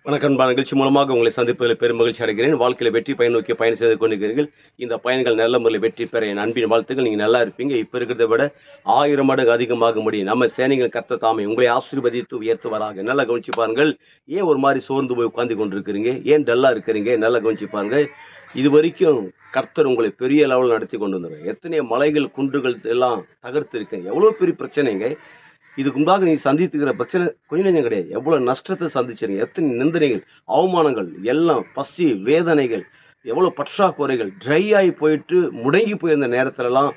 வணக்கம். நிகழ்ச்சி மூலமாக உங்களை சந்திப்பதில் பெரும் மகிழ்ச்சி அடைகிறேன். வாழ்க்கையில் வெற்றி பயன் நோக்கி பயணம் செய்து கொண்டிருக்கிறீர்கள். இந்த பயணங்கள் நல்ல முறையில் வெற்றி பெற என் அன்பின் வாழ்த்துக்கள். நீங்கள் நல்லா இருப்பீங்க. இப்போ இருக்கிறத விட 1000 மடங்கு அதிகமாக முடியும். நம்ம சேனைகள் கர்த்தர் தாமே உங்களை ஆசீர்வதித்து உயர்த்துவாராக. நல்லா கவனிச்சு பாருங்கள். ஏன் ஒரு மாதிரி சோர்ந்து போய் உட்கார்ந்து கொண்டிருக்கிறீங்க? ஏன் டல்லா இருக்கிறீங்க? நல்லா கவனிச்சு பாருங்க. இது வரைக்கும் கர்த்தர் உங்களை பெரிய லெவலில் நடத்தி கொண்டு வந்தார். எத்தனை மலைகள் குன்றுகள் எல்லாம் தகர்த்து இருக்கீங்க. எவ்வளோ பெரிய பிரச்சனைங்க. இதுக்கு முன்பாக நீ சந்தித்துக்கிற பிரச்சனை கொஞ்சம் நெஞ்சம் கிடையாது. எவ்வளவு நஷ்டத்தை சந்திச்சிருங்க, எத்தனை நிந்தனைகள், அவமானங்கள், எல்லாம் பசி வேதனைகள், எவ்வளவு பற்றாக்குறைகள், ட்ரை ஆகி போயிட்டு முடங்கி போயிருந்த நேரத்துலலாம்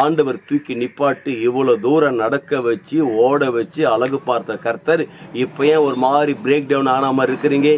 ஆண்டவர் தூக்கி நிப்பாட்டி இவ்வளவு தூரம் நடக்க வச்சு ஓட வச்சு அழகு பார்த்த கர்த்தர் இப்போ ஏன் ஒரு மாதிரி பிரேக் டவுன் ஆன மாதிரி இருக்கிறீங்க?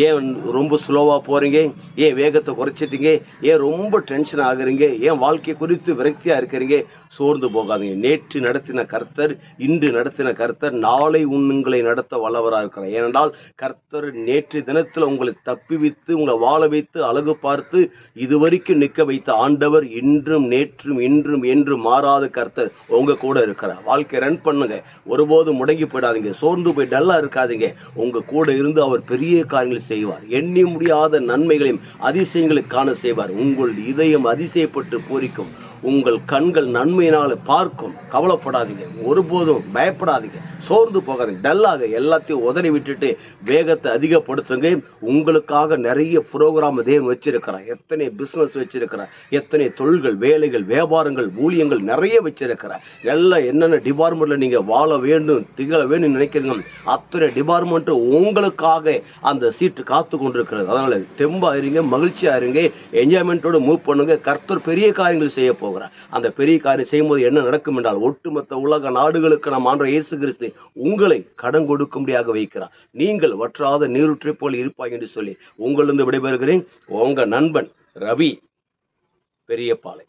ஏன் ரொம்ப ஸ்லோவாக போகிறீங்க? ஏன் வேகத்தை குறைச்சிட்டீங்க? ஏன் ரொம்ப டென்ஷன் ஆகுறீங்க? ஏன் வாழ்க்கை குறித்து விரக்தியாக இருக்கிறீங்க? சோர்ந்து போகாதீங்க. நேற்று நடத்தின கர்த்தர், இன்று நடத்தின கர்த்தர், நாளை உங்களை நடத்த வல்லவராக இருக்கிறார். ஏனென்றால் கர்த்தர் நேற்று தினத்தில் உங்களை தப்பி வைத்து உங்களை வாழ வைத்து அழகு பார்த்து இதுவரைக்கும் நிற்க வைத்த ஆண்டவர் இன்றும் நேற்றும் இன்றும் என்று மாறாத கர்த்தர் உங்க கூட இருக்கிறார். வாழ்க்கை ரன் பண்ணுங்க. ஒருபோதும் முடங்கி போயிடாதீங்க. சோர்ந்து போய் டல்லா இருக்காதீங்க. உங்க கூட இருந்து அவர் பெரிய காரியங்களை செய்வார். எண்ணி முடியாத நன்மைகளையும் அதிசயங்களை காண செய்வார். உங்கள் இதயம் அதிசயப்பட்டு பூரிக்கும். உங்கள் கண்கள் நன்மையினால பார்க்கும். கவலைப்படாதீங்க. ஒருபோதும் பயப்படாதீங்க. சோர்ந்து போகாதீங்க. டல்லாக எல்லாத்தையும் உதறி விட்டுட்டு வேகத்தை அதிகப்படுத்துங்க. உங்களுக்காக நிறைய ப்ரோக்ராம் தேவன் வச்சிருக்கிறார். எத்தனை பிசினஸ் வச்சிருக்கிறார், எத்தனை தொழில்கள், வேலைகள், வியாபாரங்கள், ஊழியங்கள் நிறைய வச்சிருக்கிறார். எல்லாம் என்னென்ன டிபார்ட்மெண்ட்ல நீங்க வாழ வேண்டும், திகழ வேண்டும் நினைக்கிறீங்க, அத்தனை டிபார்ட்மெண்ட் உங்களுக்காக அந்த சீட்டு காத்து கொண்டிருக்கிறது. அதனால தெம்பா இருங்க, மகிழ்ச்சியா இருங்க, என்ஜாய்மெண்ட்டோட மூவ் பண்ணுங்க. கர்த்தர் பெரிய காரியங்கள் செய்ய போகிறார். அந்த பெரிய காரியம் செய்யும்போது என்ன நடக்கும் என்றால் ஒட்டுமொத்த உலக நாடுகளுக்கு நம் ஆண்டவர் இயேசு கிறிஸ்து உங்களை கடன் கொடுக்கும்படியாக வைக்கிறார். நீங்கள் வற்றாத நீரூற்றை போல் இருப்பாய் என்று சொல்லி உங்களிருந்து விடைபெறுகிறேன். உங்க நண்பன் ரவி பெரியபாளையம்.